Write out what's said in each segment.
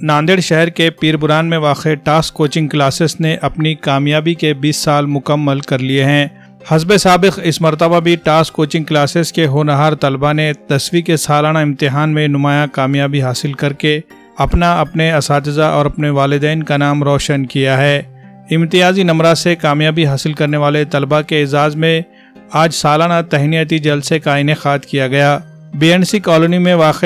ناندیڑ شہر کے پیربران میں واقع ٹاسک کوچنگ کلاسز نے اپنی کامیابی کے 20 سال مکمل کر لیے ہیں۔ حسب سابق اس مرتبہ بھی ٹاسک کوچنگ کلاسز کے ہونہار طلباء نے 10ویں کے سالانہ امتحان میں نمایاں کامیابی حاصل کر کے اپنے اساتذہ اور اپنے والدین کا نام روشن کیا ہے۔ امتیازی نمرات سے کامیابی حاصل کرنے والے طلباء کے اعزاز میں آج سالانہ تہنیتی جلسے کا انعقاد کیا گیا۔ BNC کالونی میں واقع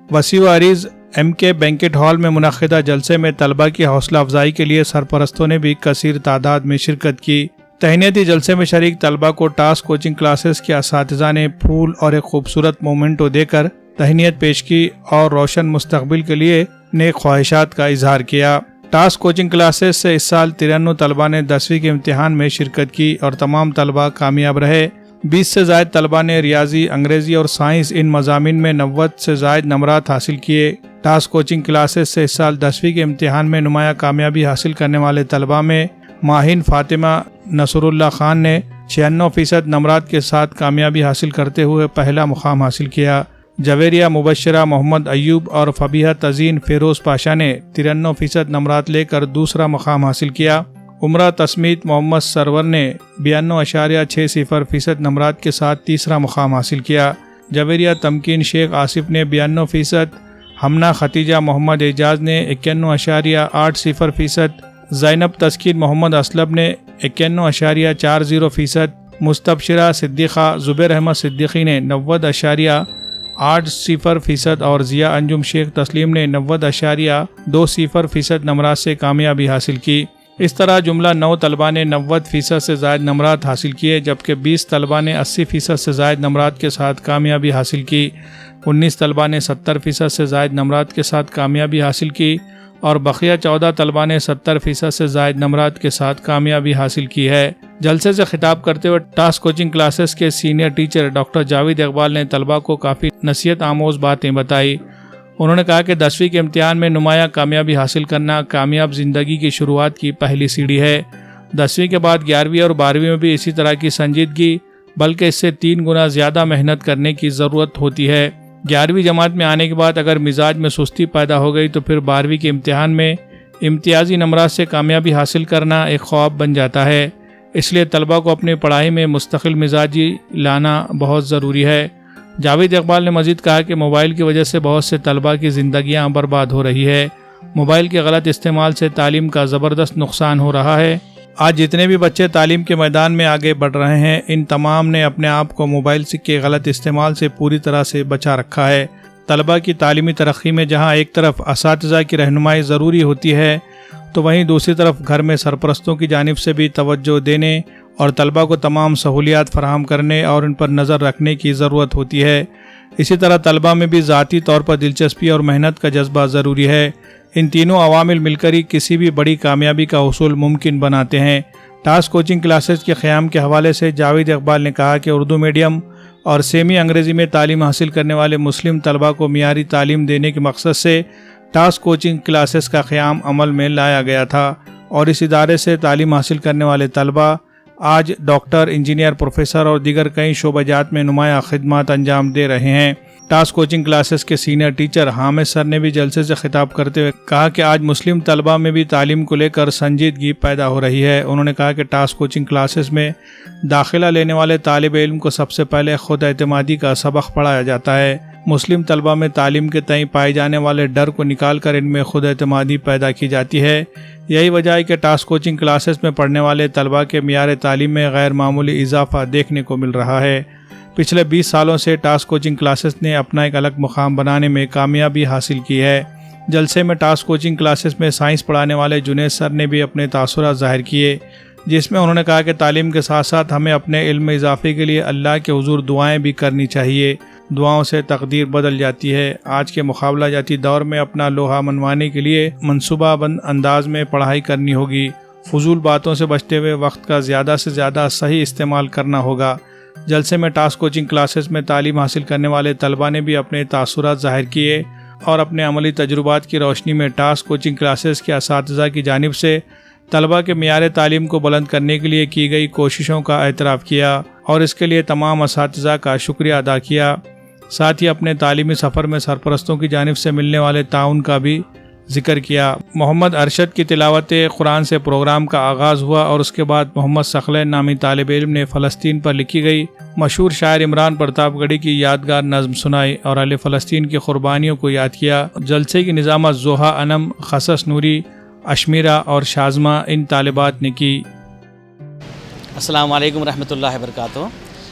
وسیع و عریض MK بینکٹ ہال میں منعقدہ جلسے میں طلباء کی حوصلہ افزائی کے لیے سرپرستوں نے بھی کثیر تعداد میں شرکت کی۔ تہنیتی جلسے میں شریک طلباء کو ٹاسک کوچنگ کلاسز کے اساتذہ نے پھول اور ایک خوبصورت مومنٹو دے کر تہنیت پیش کی اور روشن مستقبل کے لیے نیک خواہشات کا اظہار کیا۔ ٹاسک کوچنگ کلاسز سے اس سال 93 طلباء نے 10ویں کے امتحان میں شرکت کی اور تمام طلباء کامیاب رہے۔ 20 سے زائد طلباء نے ریاضی، انگریزی اور سائنس ان مضامین میں 90 سے زائد نمرات حاصل کیے۔ ٹاسک کوچنگ کلاسز سے اس سال 10ویں کے امتحان میں نمایاں کامیابی حاصل کرنے والے طلباء میں ماہین فاطمہ نصر اللہ خان نے 96% نمرات کے ساتھ کامیابی حاصل کرتے ہوئے پہلا مقام حاصل کیا۔ جویریہ مبشرہ محمد ایوب اور فبیہہ تزین فیروز پاشا نے 93% نمرات لے کر دوسرا مقام حاصل کیا۔ عمرہ تسمیت محمد سرور نے 92.60% نمرات کے ساتھ تیسرا مقام حاصل کیا۔ جویریہ تمکین شیخ آصف نے 92%، ہمنا ختیجہ محمد اعجاز نے 91.80%، زینب تسکین محمد اسلم نے 91.40%، مستبشرہ صدیقہ زبیر احمد صدیقی نے 90.80% اور ضیاء انجم شیخ تسلیم نے 90.20% نمرات سے کامیابی حاصل کی۔ اس طرح جملہ 9 طلباء نے 90% سے زائد نمرات حاصل کیے، جبکہ 20 طلباء نے 80% سے زائد نمرات کے ساتھ کامیابی حاصل کی، 19 طلباء نے 70% سے زائد نمرات کے ساتھ کامیابی حاصل کی اور بقیہ 14 طلباء نے 70% سے زائد نمرات کے ساتھ کامیابی حاصل کی ہے۔ جلسے سے خطاب کرتے ہوئے ٹاسک کوچنگ کلاسز کے senior teacher doctor Javed Iqbal نے طلباء کو کافی نصیحت آموز باتیں بتائی۔ انہوں نے کہا کہ 10ویں کے امتحان میں نمایاں کامیابی حاصل کرنا کامیاب زندگی کی شروعات کی پہلی سیڑھی ہے۔ 10ویں کے بعد 11ویں اور 12ویں میں بھی اسی طرح کی سنجیدگی بلکہ اس سے 3 گنا زیادہ محنت کرنے کی ضرورت ہوتی ہے۔ 11ویں جماعت میں آنے کے بعد اگر مزاج میں سستی پیدا ہو گئی تو پھر 12ویں کے امتحان میں امتیازی نمرات سے کامیابی حاصل کرنا ایک خواب بن جاتا ہے۔ اس لیے طلباء کو اپنی پڑھائی میں مستقل مزاجی لانا بہت ضروری ہے۔ جاوید اقبال نے مزید کہا کہ موبائل کی وجہ سے بہت سے طلباء کی زندگیاں برباد ہو رہی ہے۔ موبائل کے غلط استعمال سے تعلیم کا زبردست نقصان ہو رہا ہے۔ آج جتنے بھی بچے تعلیم کے میدان میں آگے بڑھ رہے ہیں، ان تمام نے اپنے آپ کو موبائل کے غلط استعمال سے پوری طرح سے بچا رکھا ہے۔ طلباء کی تعلیمی ترقی میں جہاں ایک طرف اساتذہ کی رہنمائی ضروری ہوتی ہے، تو وہیں دوسری طرف گھر میں سرپرستوں کی جانب سے بھی توجہ دینے اور طلباء کو تمام سہولیات فراہم کرنے اور ان پر نظر رکھنے کی ضرورت ہوتی ہے۔ اسی طرح طلباء میں بھی ذاتی طور پر دلچسپی اور محنت کا جذبہ ضروری ہے۔ ان تینوں عوامل مل کر ہی کسی بھی بڑی کامیابی کا حصول ممکن بناتے ہیں۔ ٹاسک کوچنگ کلاسز کے قیام کے حوالے سے جاوید اقبال نے کہا کہ اردو میڈیم اور سیمی انگریزی میں تعلیم حاصل کرنے والے مسلم طلباء کو معیاری تعلیم دینے کے مقصد سے ٹاسک کوچنگ کلاسز کا قیام عمل میں لایا گیا تھا اور اس ادارے سے تعلیم حاصل کرنے والے طلباء آج ڈاکٹر، انجینئر، پروفیسر اور دیگر کئی شعبہ جات میں نمایاں خدمات انجام دے رہے ہیں۔ ٹاسک کوچنگ کلاسز کے سینئر ٹیچر حامد سر نے بھی جلسے سے خطاب کرتے ہوئے کہا کہ آج مسلم طلباء میں بھی تعلیم کو لے کر سنجیدگی پیدا ہو رہی ہے۔ انہوں نے کہا کہ ٹاسک کوچنگ کلاسز میں داخلہ لینے والے طالب علم کو سب سے پہلے خود اعتمادی کا سبق پڑھایا جاتا ہے۔ مسلم طلباء میں تعلیم کے تئیں پائے جانے والے ڈر کو نکال کر ان میں خود اعتمادی پیدا کی جاتی ہے۔ یہی وجہ ہے کہ ٹاسک کوچنگ کلاسز میں پڑھنے والے طلباء کے معیار تعلیم میں غیر معمولی اضافہ دیکھنے کو مل رہا ہے۔ پچھلے 20 سالوں سے ٹاسک کوچنگ کلاسز نے اپنا ایک الگ مقام بنانے میں کامیابی حاصل کی ہے۔ جلسے میں ٹاسک کوچنگ کلاسز میں سائنس پڑھانے والے جنید سر نے بھی اپنے تاثرات ظاہر کیے، جس میں انہوں نے کہا کہ تعلیم کے ساتھ ساتھ ہمیں اپنے علم میں اضافے کے لیے اللہ کے حضور دعائیں بھی کرنی چاہیے۔ دعاؤں سے تقدیر بدل جاتی ہے۔ آج کے مقابلہ جاتی دور میں اپنا لوہا منوانے کے لیے منصوبہ بند انداز میں پڑھائی کرنی ہوگی۔ فضول باتوں سے بچتے ہوئے وقت کا زیادہ سے زیادہ صحیح استعمال کرنا ہوگا۔ جلسے میں ٹاسک کوچنگ کلاسز میں تعلیم حاصل کرنے والے طلباء نے بھی اپنے تاثرات ظاہر کیے اور اپنے عملی تجربات کی روشنی میں ٹاسک کوچنگ کلاسز کے اساتذہ کی جانب سے طلباء کے معیار تعلیم کو بلند کرنے کے لیے کی گئی کوششوں کا اعتراف کیا اور اس کے لیے تمام اساتذہ کا شکریہ ادا کیا۔ ساتھ ہی اپنے تعلیمی سفر میں سرپرستوں کی جانب سے ملنے والے تعاون کا بھی ذکر کیا۔ محمد ارشد کی تلاوت قرآن سے پروگرام کا آغاز ہوا اور اس کے بعد محمد ثقلین نامی طالب علم نے فلسطین پر لکھی گئی مشہور شاعر عمران پرتاپ گڑھی کی یادگار نظم سنائی اور اہل فلسطین کی قربانیوں کو یاد کیا۔ جلسے کی نظامت زوہا انم، خصص نوری، اشمیرہ اور شازمہ ان طالبات نے کی۔ السلام علیکم ورحمۃ اللہ وبرکاتہ۔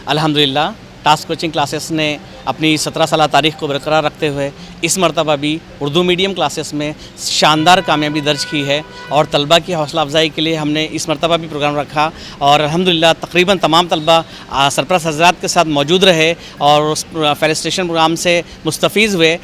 الحمدللہ ٹاسک کوچنگ کلاسز نے اپنی 17 سالہ تاریخ کو برقرار رکھتے ہوئے اس مرتبہ بھی اردو میڈیم کلاسز میں شاندار کامیابی درج کی ہے اور طلبہ کی حوصلہ افزائی کے لیے ہم نے اس مرتبہ بھی پروگرام رکھا اور الحمدللہ تقریباً تمام طلبہ سرپرست حضرات کے ساتھ موجود رہے اور اس فیلسٹریشن پروگرام سے مستفیض ہوئے۔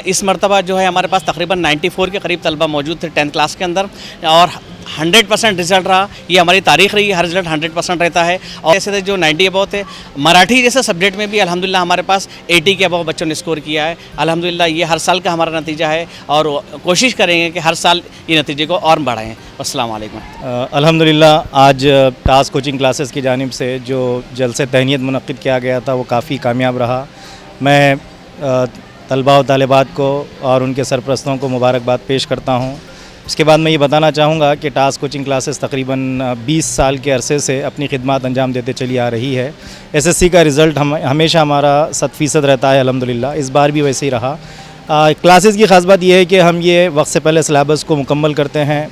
اس مرتبہ جو ہے ہمارے پاس تقریباً 94 کے قریب طلبہ موجود تھے 10th کلاس کے اندر اور 100% رزلٹ رہا۔ یہ ہماری تاریخ رہی ہے، ہر رزلٹ 100% رہتا ہے۔ اور ایسے جو 90 ابو تھے مراٹھی جیسے سبجیکٹ میں بھی الحمدللہ ہمارے پاس 80 کے ابو بچوں نے اسکور کیا ہے۔ الحمدللہ یہ ہر سال کا ہمارا نتیجہ ہے اور کوشش کریں گے کہ ہر سال یہ نتیجے کو اور بڑھائیں۔ السلام علیکم۔ الحمدللہ آج ٹاسک کوچنگ کلاسز کی جانب سے جو جلسہ تہنیت منعقد کیا گیا تھا وہ کافی کامیاب رہا۔ میں طلباء و طالبات کو اور ان کے سرپرستوں کو مبارکباد پیش کرتا ہوں۔ اس کے بعد میں یہ بتانا چاہوں گا کہ ٹاسک کوچنگ کلاسز تقریباً 20 سال کے عرصے سے اپنی خدمات انجام دیتے چلی آ رہی ہے۔ SSC کا رزلٹ ہمیشہ ہمارا 100% رہتا ہے الحمدللہ، اس بار بھی ویسے ہی رہا۔ کلاسز کی خاص بات یہ ہے کہ ہم یہ وقت سے پہلے سلیبس کو مکمل کرتے ہیں،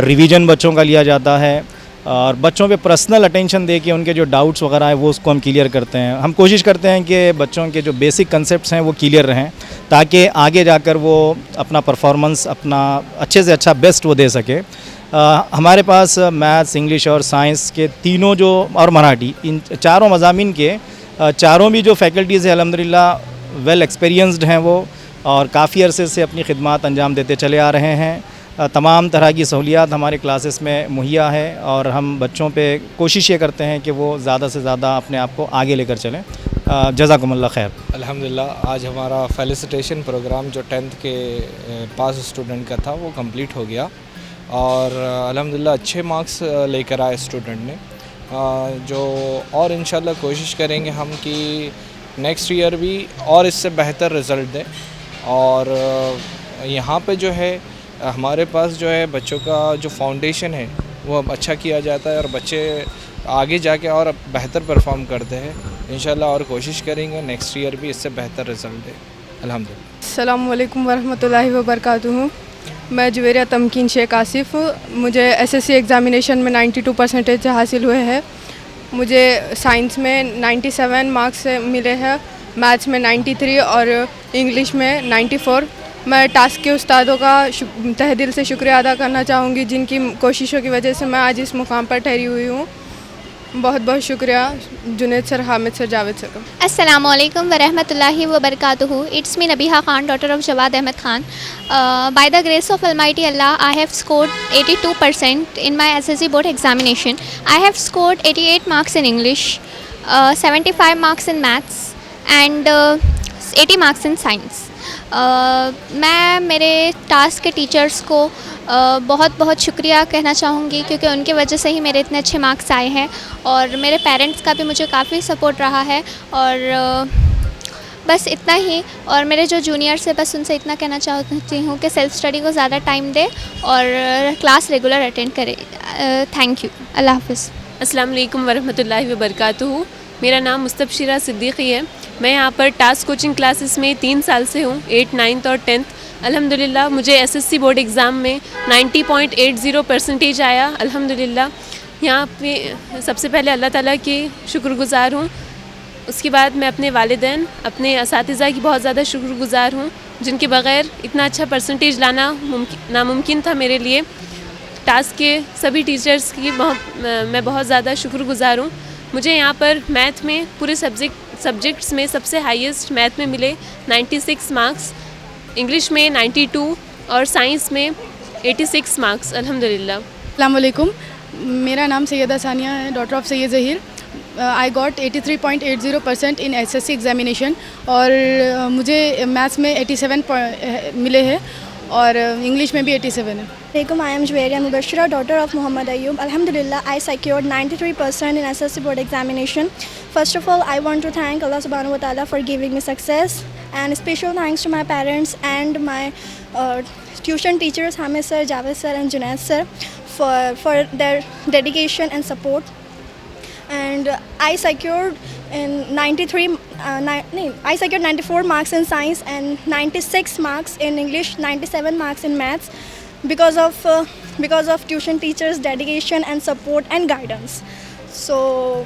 ریویژن بچوں کا لیا جاتا ہے اور بچوں پہ پرسنل اٹینشن دے کے ان کے جو ڈاؤٹس وغیرہ ہیں وہ اس کو ہم کلیئر کرتے ہیں۔ ہم کوشش کرتے ہیں کہ بچوں کے جو بیسک کنسیپٹس ہیں وہ کلیئر رہیں تاکہ آگے جا کر وہ اپنا پرفارمنس اپنا اچھے سے اچھا بیسٹ وہ دے سکے۔ ہمارے پاس میتھس، انگلش اور سائنس کے تینوں جو اور مراٹھی ان چاروں مضامین کے چاروں بھی جو فیکلٹیز ہیں الحمدللہ ویل ایکسپیرینسڈ ہیں وہ اور کافی عرصے سے اپنی خدمات انجام دیتے چلے آ رہے ہیں۔ تمام طرح کی سہولیات ہمارے کلاسز میں مہیا ہے اور ہم بچوں پہ کوشش یہ کرتے ہیں کہ وہ زیادہ سے زیادہ اپنے آپ کو آگے لے کر چلیں۔ جزاکم اللہ خیر۔ الحمدللہ آج ہمارا فیلسٹیشن پروگرام جو 10th کے پاس اسٹوڈنٹ کا تھا وہ کمپلیٹ ہو گیا اور الحمدللہ اچھے مارکس لے کر آئے اسٹوڈنٹ نے، جو اور انشاءاللہ کوشش کریں گے ہم کہ نیکسٹ ایئر بھی اور اس سے بہتر رزلٹ دیں۔ اور یہاں پہ جو ہے ہمارے پاس جو ہے بچوں کا جو فاؤنڈیشن ہے وہ اب اچھا کیا جاتا ہے اور بچے آگے جا کے اور بہتر پرفارم کرتے ہیں انشاءاللہ، اور کوشش کریں گے نیکسٹ ایئر بھی اس سے بہتر رزلٹ دے الحمدللہ۔ السلام علیکم ورحمۃ اللہ وبرکاتہ۔ میں جویریہ تمکین شیخ آصف، مجھے SSC ایگزامینیشن میں 92% حاصل ہوئے ہیں۔ مجھے سائنس میں 97 مارکس ملے ہیں، میتھس میں 93 اور انگلش میں 94۔ میں ٹاسک کے استادوں کا تہ دل سے شکریہ ادا کرنا چاہوں گی جن کی کوششوں کی وجہ سے میں آج اس مقام پر ٹھہری ہوئی ہوں۔ بہت بہت شکریہ جنید سر، حامد سر، جاوید سر کا۔ السلام علیکم ورحمۃ اللہ وبرکاتہ۔ It's me Nabiha Khan, daughter of Jawad Ahmed Khan. By the grace of Almighty Allah, I have scored 82% in my SSC board examination. I have scored 88 marks in English, 75 marks in maths and 80 marks in science. میں میرے task کے teachers کو بہت بہت شکریہ کہنا چاہوں گی کیونکہ ان کی وجہ سے ہی میرے اتنے اچھے مارکس آئے ہیں، اور میرے پیرنٹس کا بھی مجھے کافی سپورٹ رہا ہے، اور بس اتنا ہی۔ اور میرے جو جونیئرس ہیں بس ان سے اتنا کہنا چاہتی ہوں کہ سیلف اسٹڈی کو زیادہ ٹائم دے اور کلاس ریگولر اٹینڈ کرے۔ تھینک یو، اللہ حافظ۔ السلام علیکم ورحمۃ اللہ وبرکاتہ۔ میرا نام مستبشرہ صدیقی ہے۔ میں یہاں پر ٹاسک کوچنگ کلاسز میں 3 سال سے ہوں، 8th 9th اور 10th۔ الحمدللہ مجھے SSC بورڈ ایگزام میں 90.80% آیا الحمدللہ۔ یہاں پہ سب سے پہلے اللہ تعالیٰ کی شکر گزار ہوں، اس کے بعد میں اپنے والدین، اپنے اساتذہ کی بہت زیادہ شکر گزار ہوں جن کے بغیر اتنا اچھا پرسنٹیج لانا ناممکن تھا میرے لیے۔ ٹاسک کے سبھی ٹیچرز کی میں بہت زیادہ شکر گزار ہوں۔ مجھے یہاں پر میتھ میں پورے سبجیکٹس میں سب سے ہائیسٹ میتھ میں ملے 96 مارکس، انگلش میں 92 اور سائنس میں 86 مارکس الحمدللہ۔ السلام علیکم، میرا نام سیدہ ثانیہ ہے، daughter of Syed Zaheer. I got 83.80% in SSC examination, اور مجھے میتھس میں 87 ملے ہیں اور انگلش میں بھی 87 ہے۔ Assalamualaikum, I am Juwairiya Mubashira, daughter of Muhammad Ayyub. Alhamdulillah, I secured 93% in SSC board examination. First of all, I want to thank Allah subhanahu wa ta'ala for giving me success, and special thanks to my parents and my tuition teachers Hamid sir, Javed sir and Junaid sir for their dedication and support. And I secured 94 marks in science and 96 marks in English, 97 marks in maths because of tuition teachers' dedication and support and guidance. So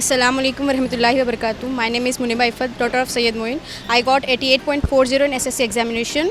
Assalamu alaikum warahmatullahi wabarakatuh. My name is Muniba Ifat, daughter of Sayyid Moin. I got 88.40 in SSC examination.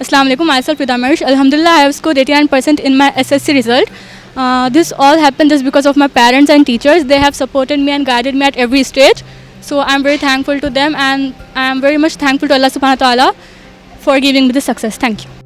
Assalamu alaikum. Myself Rida Marish. Alhamdulillah, I have scored 89% in my SSC result. This all happened just because of my parents and teachers. They have supported me and guided me at every stage. So I'm very thankful to them and I am very much thankful to Allah subhanahu wa ta'ala for giving me this success. Thank you.